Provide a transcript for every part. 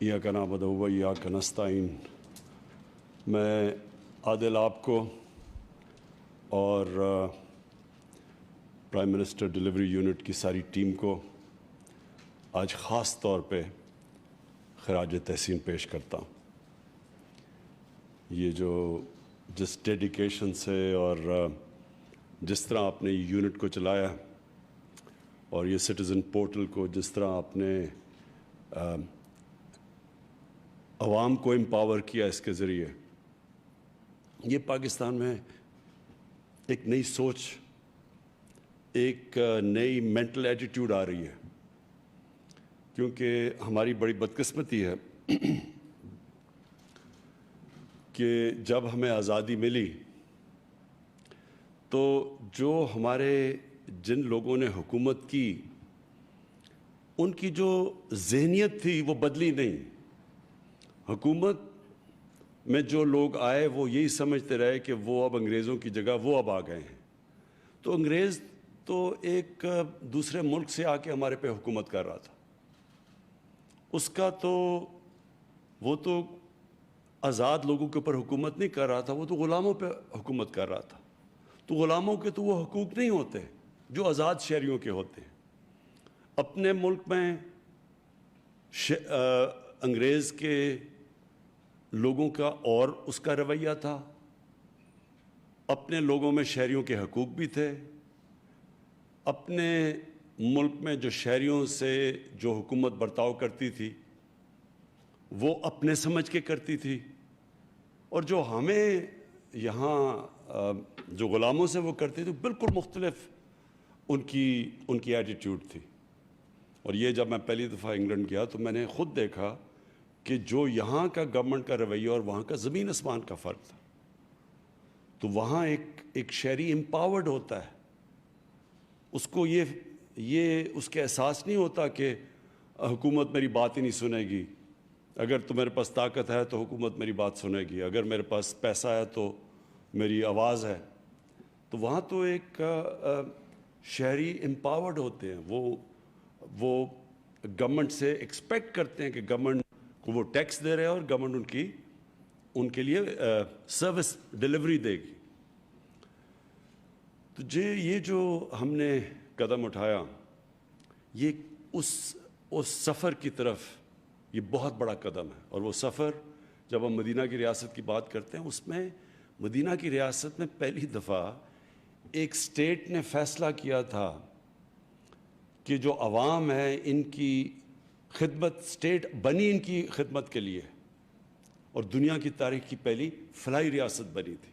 ایاک نعبد و ایاک نستعین۔ میں عادل آپ کو اور پرائم منسٹر ڈیلیوری یونٹ کی ساری ٹیم کو آج خاص طور پہ خراج تحسین پیش کرتا ہوں۔ یہ جو جس ڈیڈیکیشن سے اور جس طرح آپ نے یونٹ کو چلایا اور یہ سٹیزن پورٹل کو جس طرح آپ نے عوام کو امپاور کیا اس کے ذریعے، یہ پاکستان میں ایک نئی سوچ، ایک نئی مینٹل ایٹیٹیوڈ آ رہی ہے، کیونکہ ہماری بڑی بدقسمتی ہے کہ جب ہمیں آزادی ملی تو جو ہمارے جن لوگوں نے حکومت کی ان کی جو ذہنیت تھی وہ بدلی نہیں۔ حکومت میں جو لوگ آئے وہ یہی سمجھتے رہے کہ وہ اب انگریزوں کی جگہ وہ اب آ گئے ہیں، تو انگریز تو ایک دوسرے ملک سے آ کے ہمارے پہ حکومت کر رہا تھا، اس کا تو وہ تو آزاد لوگوں کے اوپر حکومت نہیں کر رہا تھا، وہ تو غلاموں پہ حکومت کر رہا تھا۔ تو غلاموں کے تو وہ حقوق نہیں ہوتے جو آزاد شہریوں کے ہوتے ہیں۔ اپنے ملک میں انگریز کے لوگوں کا اور اس کا رویہ تھا، اپنے لوگوں میں شہریوں کے حقوق بھی تھے، اپنے ملک میں جو شہریوں سے جو حکومت برتاؤ کرتی تھی وہ اپنے سمجھ کے کرتی تھی، اور جو ہمیں یہاں جو غلاموں سے وہ کرتی تھی بالکل مختلف ان کی ایٹیٹیوڈ تھی۔ اور یہ جب میں پہلی دفعہ انگلینڈ گیا تو میں نے خود دیکھا کہ جو یہاں کا گورنمنٹ کا رویہ اور وہاں کا زمین آسمان کا فرق تھا۔ تو وہاں ایک شہری امپاورڈ ہوتا ہے، اس کو یہ اس کے احساس نہیں ہوتا کہ حکومت میری بات ہی نہیں سنے گی، اگر تو میرے پاس طاقت ہے تو حکومت میری بات سنے گی، اگر میرے پاس پیسہ ہے تو میری آواز ہے۔ تو وہاں تو ایک شہری امپاورڈ ہوتے ہیں، وہ گورنمنٹ سے ایکسپیکٹ کرتے ہیں کہ گورنمنٹ کو وہ ٹیکس دے رہے ہیں اور گورنمنٹ ان کے لیے سروس ڈیلیوری دے گی۔ تو یہ جو ہم نے قدم اٹھایا، یہ اس سفر کی طرف یہ بہت بڑا قدم ہے۔ اور وہ سفر جب ہم مدینہ کی ریاست کی بات کرتے ہیں، اس میں مدینہ کی ریاست میں پہلی دفعہ ایک اسٹیٹ نے فیصلہ کیا تھا کہ جو عوام ہے ان کی خدمت، اسٹیٹ بنی ان کی خدمت کے لیے، اور دنیا کی تاریخ کی پہلی فلاحی ریاست بنی تھی۔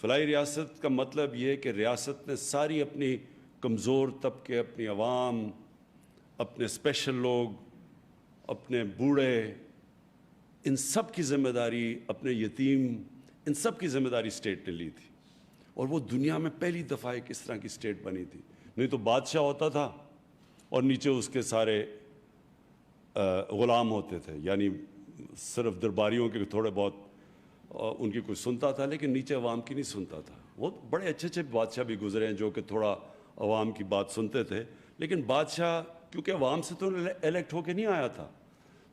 فلاحی ریاست کا مطلب یہ کہ ریاست نے ساری اپنی کمزور طبقے، اپنی عوام، اپنے اسپیشل لوگ، اپنے بوڑھے، ان سب کی ذمہ داری، اپنے یتیم، ان سب کی ذمہ داری اسٹیٹ نے لی تھی۔ اور وہ دنیا میں پہلی دفعہ ایک اس طرح کی اسٹیٹ بنی تھی۔ نہیں تو بادشاہ ہوتا تھا اور نیچے اس کے سارے غلام ہوتے تھے، یعنی صرف درباریوں کے تھوڑے بہت ان کی کوئی سنتا تھا، لیکن نیچے عوام کی نہیں سنتا تھا۔ وہ بڑے اچھے اچھے بادشاہ بھی گزرے ہیں جو کہ تھوڑا عوام کی بات سنتے تھے، لیکن بادشاہ کیونکہ عوام سے تو الیکٹ ہو کے نہیں آیا تھا،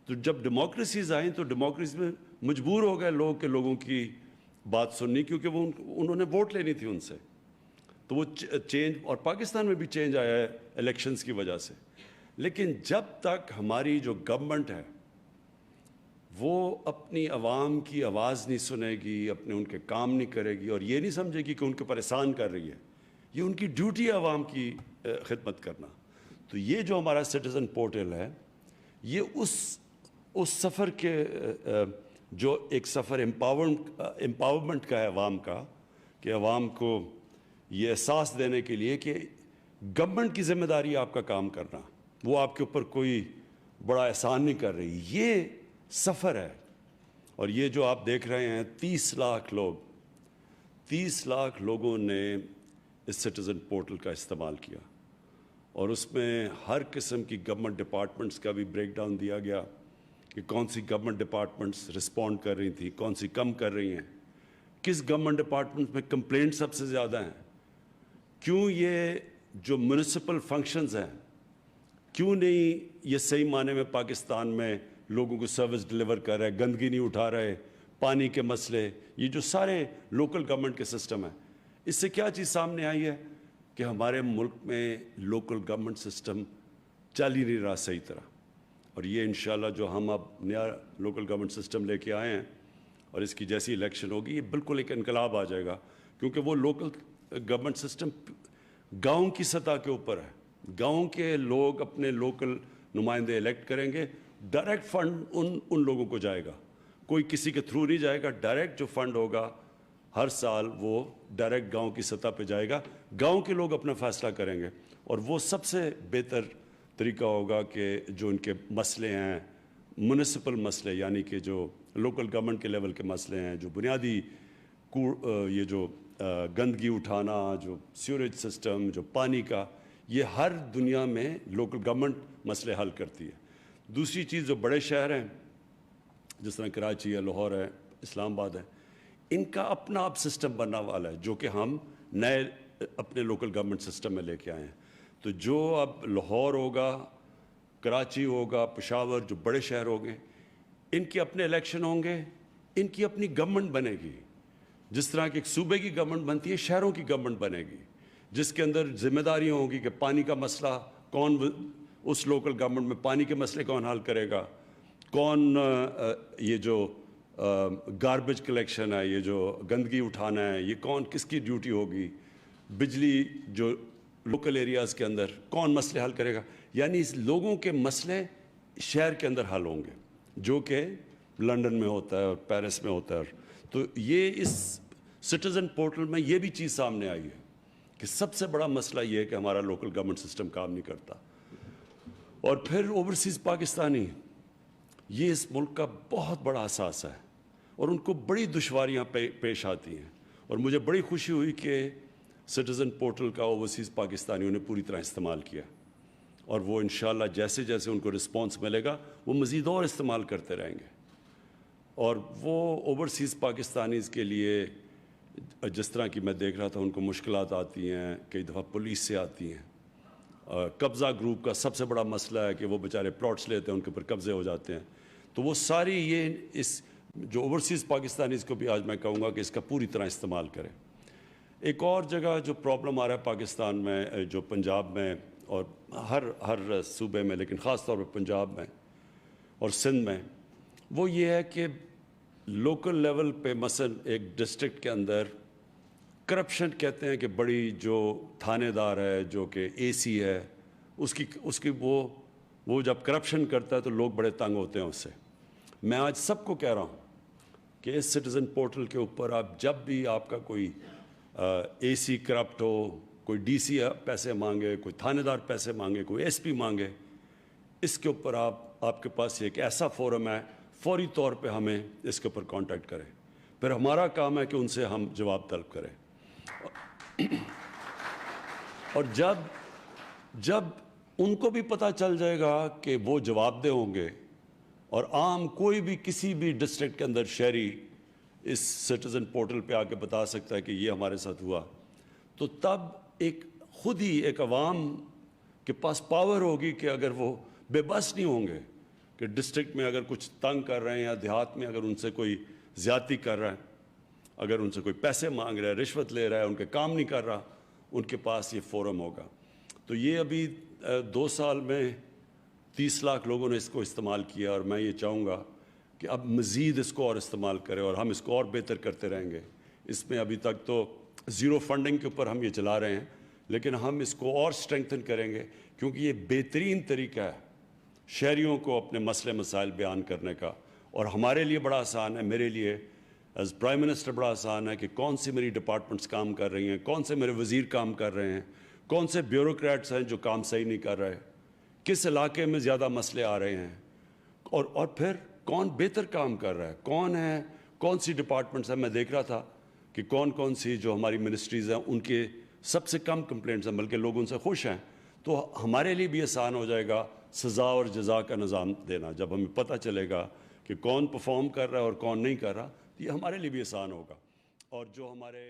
تو جب ڈیموکریسیز آئیں تو ڈیموکریسی میں مجبور ہو گئے لوگ کہ لوگوں کی بات سننی، کیونکہ انہوں نے ووٹ لینی تھی ان سے۔ تو وہ چینج، اور پاکستان میں بھی چینج آیا ہے الیکشنز کی وجہ سے۔ لیکن جب تک ہماری جو گورنمنٹ ہے وہ اپنی عوام کی آواز نہیں سنے گی، اپنے ان کے کام نہیں کرے گی، اور یہ نہیں سمجھے گی کہ ان کے پریشان کر رہی ہے، یہ ان کی ڈیوٹی ہے عوام کی خدمت کرنا۔ تو یہ جو ہمارا سٹیزن پورٹل ہے، یہ اس سفر کے جو ایک سفر امپاورمنٹ کا ہے عوام کا، کہ عوام کو یہ احساس دینے کے لیے کہ گورنمنٹ کی ذمہ داری آپ کا کام کرنا، وہ آپ کے اوپر کوئی بڑا احسان نہیں کر رہی، یہ سفر ہے۔ اور یہ جو آپ دیکھ رہے ہیں 30 لاکھ لوگوں نے اس سٹیزن پورٹل کا استعمال کیا، اور اس میں ہر قسم کی گورنمنٹ ڈپارٹمنٹس کا بھی بریک ڈاؤن دیا گیا کہ کون سی گورنمنٹ ڈپارٹمنٹس رسپونڈ کر رہی تھیں، کون سی کم کر رہی ہیں، کس گورنمنٹ ڈپارٹمنٹ میں کمپلینٹ سب سے زیادہ ہیں، کیوں یہ جو میونسپل فنکشنز ہیں کیوں نہیں یہ صحیح معنی میں پاکستان میں لوگوں کو سروس ڈلیور کر رہے، گندگی نہیں اٹھا رہے، پانی کے مسئلے، یہ جو سارے لوکل گورنمنٹ کے سسٹم ہیں، اس سے کیا چیز سامنے آئی ہے کہ ہمارے ملک میں لوکل گورنمنٹ سسٹم چل ہی نہیں رہا صحیح طرح. اور یہ انشاءاللہ جو ہم اب نیا لوکل گورنمنٹ سسٹم لے کے آئے ہیں اور اس کی جیسی الیکشن ہوگی، یہ بالکل ایک انقلاب آ جائے گا، کیونکہ وہ لوکل گورنمنٹ سسٹم گاؤں کی سطح کے اوپر ہے. گاؤں کے لوگ اپنے لوکل نمائندے الیکٹ کریں گے، ڈائریکٹ فنڈ ان لوگوں کو جائے گا، کوئی کسی کے تھرو نہیں جائے گا. ڈائریکٹ جو فنڈ ہوگا ہر سال وہ ڈائریکٹ گاؤں کی سطح پہ جائے گا، گاؤں کے لوگ اپنا فیصلہ کریں گے. اور وہ سب سے بہتر طریقہ ہوگا کہ جو ان کے مسئلے ہیں، میونسپل مسئلے، یعنی کہ جو لوکل گورنمنٹ کے لیول کے مسئلے ہیں، جو بنیادی یہ جو گندگی اٹھانا، جو سیوریج سسٹم، جو پانی کا، یہ ہر دنیا میں لوکل گورنمنٹ مسئلے حل کرتی ہے. دوسری چیز، جو بڑے شہر ہیں جس طرح کراچی ہے، لاہور ہے، اسلام آباد ہے، ان کا اپنا اب سسٹم بننا والا ہے جو کہ ہم نئے اپنے لوکل گورنمنٹ سسٹم میں لے کے آئے ہیں. تو جو اب لاہور ہوگا، کراچی ہوگا، پشاور، جو بڑے شہر ہوں گے، ان کے اپنے الیکشن ہوں گے، ان کی اپنی گورنمنٹ بنے گی. جس طرح کہ ایک صوبے کی گورنمنٹ بنتی ہے، شہروں کی گورنمنٹ بنے گی، جس کے اندر ذمہ داریاں ہوں گی کہ پانی کا مسئلہ کون، اس لوکل گورنمنٹ میں پانی کے مسئلے کون حل کرے گا، کون یہ جو گاربیج کلیکشن ہے، یہ جو گندگی اٹھانا ہے، یہ کون، کس کی ڈیوٹی ہوگی، بجلی جو لوکل ایریاز کے اندر کون مسئلے حل کرے گا. یعنی اس لوگوں کے مسئلے شہر کے اندر حل ہوں گے، جو کہ لندن میں ہوتا ہے اور پیرس میں ہوتا ہے. تو یہ اس سٹیزن پورٹل میں یہ بھی چیز سامنے آئی ہے کہ سب سے بڑا مسئلہ یہ ہے کہ ہمارا لوکل گورنمنٹ سسٹم کام نہیں کرتا. اور پھر اوورسیز پاکستانی، یہ اس ملک کا بہت بڑا اثاثہ ہے اور ان کو بڑی دشواریاں پیش آتی ہیں. اور مجھے بڑی خوشی ہوئی کہ سٹیزن پورٹل کا اوورسیز پاکستانیوں نے پوری طرح استعمال کیا، اور وہ انشاءاللہ جیسے جیسے ان کو رسپانس ملے گا وہ مزید اور استعمال کرتے رہیں گے. اور وہ اوورسیز پاکستانیز کے لیے جس طرح کی میں دیکھ رہا تھا، ان کو مشکلات آتی ہیں، کئی دفعہ پولیس سے آتی ہیں. قبضہ گروپ کا سب سے بڑا مسئلہ ہے کہ وہ بیچارے پلاٹس لیتے ہیں، ان کے اوپر قبضے ہو جاتے ہیں. تو وہ ساری یہ اس جو اوورسیز پاکستانیز کو بھی آج میں کہوں گا کہ اس کا پوری طرح استعمال کریں. ایک اور جگہ جو پرابلم آ رہا ہے پاکستان میں، جو پنجاب میں اور ہر صوبے میں، لیکن خاص طور پہ پنجاب میں اور سندھ میں، وہ یہ ہے کہ لوکل لیول پہ مثلا ایک ڈسٹرکٹ کے اندر کرپشن کہتے ہیں کہ بڑی جو تھانے دار ہے، جو کہ اے سی ہے، اس کی وہ جب کرپشن کرتا ہے تو لوگ بڑے تنگ ہوتے ہیں اس سے. میں آج سب کو کہہ رہا ہوں کہ اس سٹیزن پورٹل کے اوپر آپ جب بھی آپ کا کوئی اے سی کرپٹ ہو، کوئی ڈی سی پیسے مانگے، کوئی تھانے دار پیسے مانگے، کوئی ایس پی مانگے، اس کے اوپر آپ کے پاس ایک ایسا فورم ہے، فوری طور پہ ہمیں اس کے اوپر کانٹیکٹ کریں. پھر ہمارا کام ہے کہ ان سے ہم جواب طلب کریں. اور جب ان کو بھی پتہ چل جائے گا کہ وہ جواب دہ ہوں گے، اور عام کوئی بھی کسی بھی ڈسٹرکٹ کے اندر شہری اس سٹیزن پورٹل پہ آ کے بتا سکتا ہے کہ یہ ہمارے ساتھ ہوا، تو تب خود ہی ایک عوام کے پاس پاور ہوگی کہ اگر وہ بے بس نہیں ہوں گے کہ ڈسٹرکٹ میں اگر کچھ تنگ کر رہے ہیں یا دیہات میں اگر ان سے کوئی زیادتی کر رہا ہے، اگر ان سے کوئی پیسے مانگ رہا ہے، رشوت لے رہا ہے، ان کے کام نہیں کر رہا، ان کے پاس یہ فورم ہوگا. تو یہ ابھی 2 سال میں 30 لاکھ لوگوں نے اس کو استعمال کیا، اور میں یہ چاہوں گا کہ اب مزید اس کو اور استعمال کریں اور ہم اس کو اور بہتر کرتے رہیں گے. اس میں ابھی تک تو زیرو فنڈنگ کے اوپر ہم یہ چلا رہے ہیں، لیکن ہم اس کو اور اسٹرینگتھن کریں گے، کیونکہ یہ بہترین طریقہ ہے شہریوں کو اپنے مسئلے مسائل بیان کرنے کا. اور ہمارے لیے بڑا آسان ہے، میرے لیے ایز پرائم منسٹر بڑا آسان ہے کہ کون سی میری ڈپارٹمنٹس کام کر رہی ہیں، کون سے میرے وزیر کام کر رہے ہیں، کون سے بیوروکریٹس ہیں جو کام صحیح نہیں کر رہے، کس علاقے میں زیادہ مسئلے آ رہے ہیں، اور پھر کون بہتر کام کر رہا ہے، کون سی ڈپارٹمنٹس ہیں. میں دیکھ رہا تھا کہ کون سی جو ہماری منسٹریز ہیں ان کے سب سے کم کمپلینٹس ہیں، بلکہ لوگ ان سے خوش ہیں. تو ہمارے لیے بھی آسان ہو جائے گا سزا اور جزا کا نظام دینا. جب ہمیں پتہ چلے گا کہ کون پرفارم کر رہا ہے اور کون نہیں کر رہا، یہ ہمارے لیے بھی آسان ہوگا. اور جو ہمارے